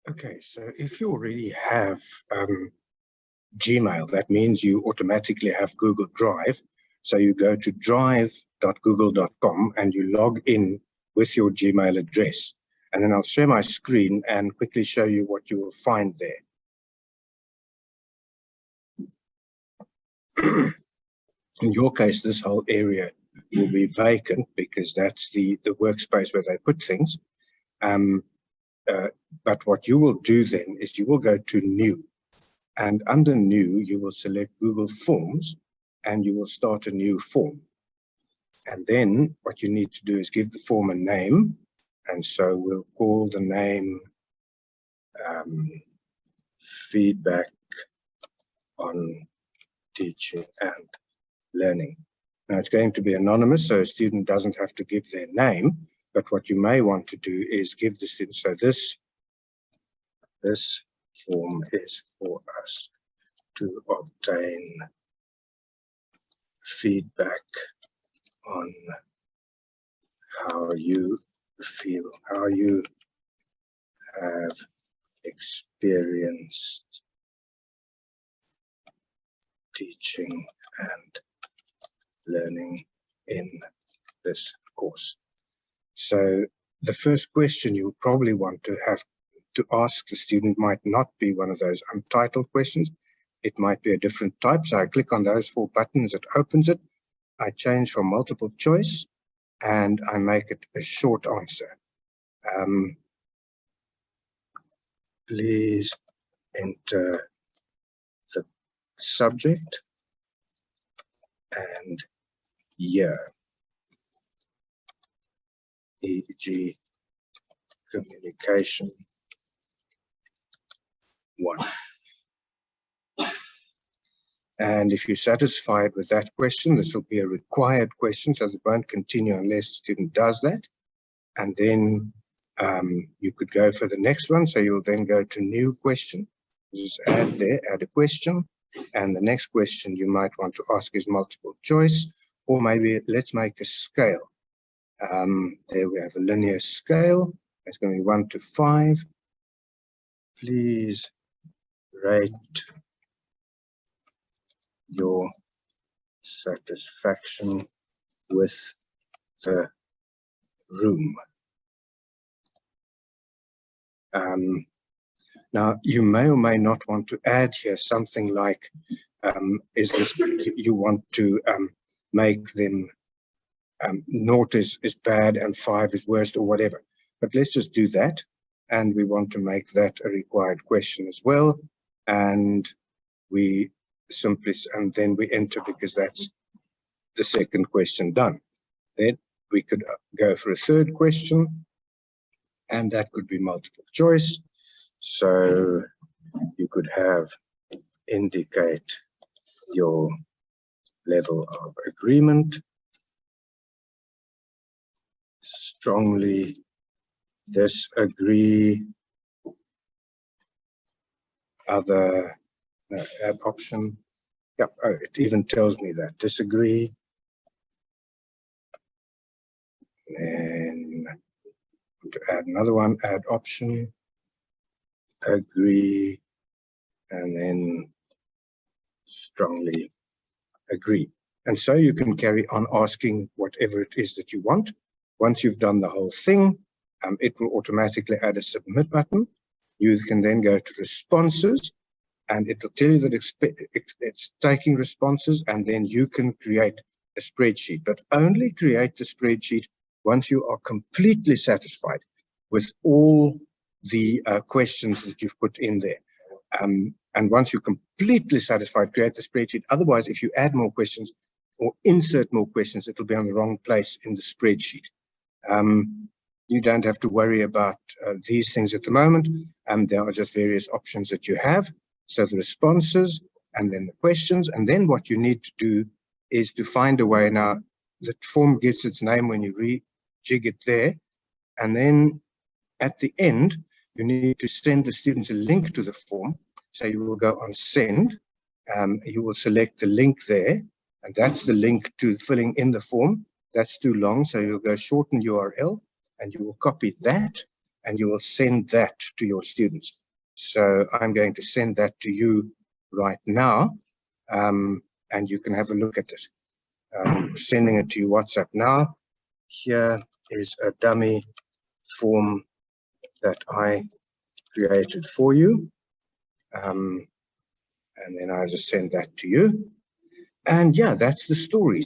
Okay, so if you already have Gmail, that means you automatically have Google Drive. So you go to drive.google.com and you log in with your Gmail address. And then I'll share my screen and quickly show you what you will find there. In your case, this whole area will be vacant because that's the workspace where they put things. But what you will do then is you will go to New. And under New, you will select Google Forms and you will start a new form. And then what you need to do is give the form a name. And so we'll call the name Feedback on Teaching and Learning. Now it's going to be anonymous, so a student doesn't have to give their name. But what you may want to do is give the student, so this form is for us to obtain feedback on how you feel, how you have experienced teaching and learning in this course. So the first question you'll probably want to have to ask the student might not be one of those untitled questions. It might be a different type. So I click on those 4 buttons, it opens it. I change from multiple choice and I make it a short answer. Please enter the subject and year, e.g. communication 1. And if you're satisfied with that question, this will be a required question, so it won't continue unless the student does that. And then you could go for the next one. So you'll then go to new question. Just add there, add a question. And the next question you might want to ask is multiple choice, or maybe let's make a scale. There we have a linear scale. It's going to be 1 to 5. Please rate your satisfaction with the room. Now, you may or may not want to add here something like, is this, you want to make them 0 is bad and 5 is worst or whatever. But let's just do that. And we want to make that a required question as well. And we simply, and then we enter because that's the second question done. Then we could go for a third question, and that could be multiple choice. So you could have indicate your level of agreement, strongly disagree, other, add option. Yeah, oh, it even tells me that disagree. Then to add another one, add option, agree, and then strongly agree. And so you can carry on asking whatever it is that you want. Once you've done the whole thing, it will automatically add a submit button. You can then go to responses, and it will tell you that it's taking responses, and then you can create a spreadsheet, but only create the spreadsheet once you are completely satisfied with all the questions that you've put in there. And once you're completely satisfied, create the spreadsheet. Otherwise, if you add more questions or insert more questions, it'll be on the wrong place in the spreadsheet. You don't have to worry about these things at the moment. There are just various options that you have. So the responses and then the questions. And then what you need to do is to find a way. Now, the form gets its name when you rejig it there. And then at the end, you need to send the students a link to the form. So you will go on send. You will select the link there. And that's the link to filling in the form. That's too long. So you'll go shorten URL and you will copy that and you will send that to your students. So I'm going to send that to you right now, and you can have a look at it. Sending it to you WhatsApp now. Here is a dummy form that I created for you. And then I'll just send that to you. And yeah, that's the story.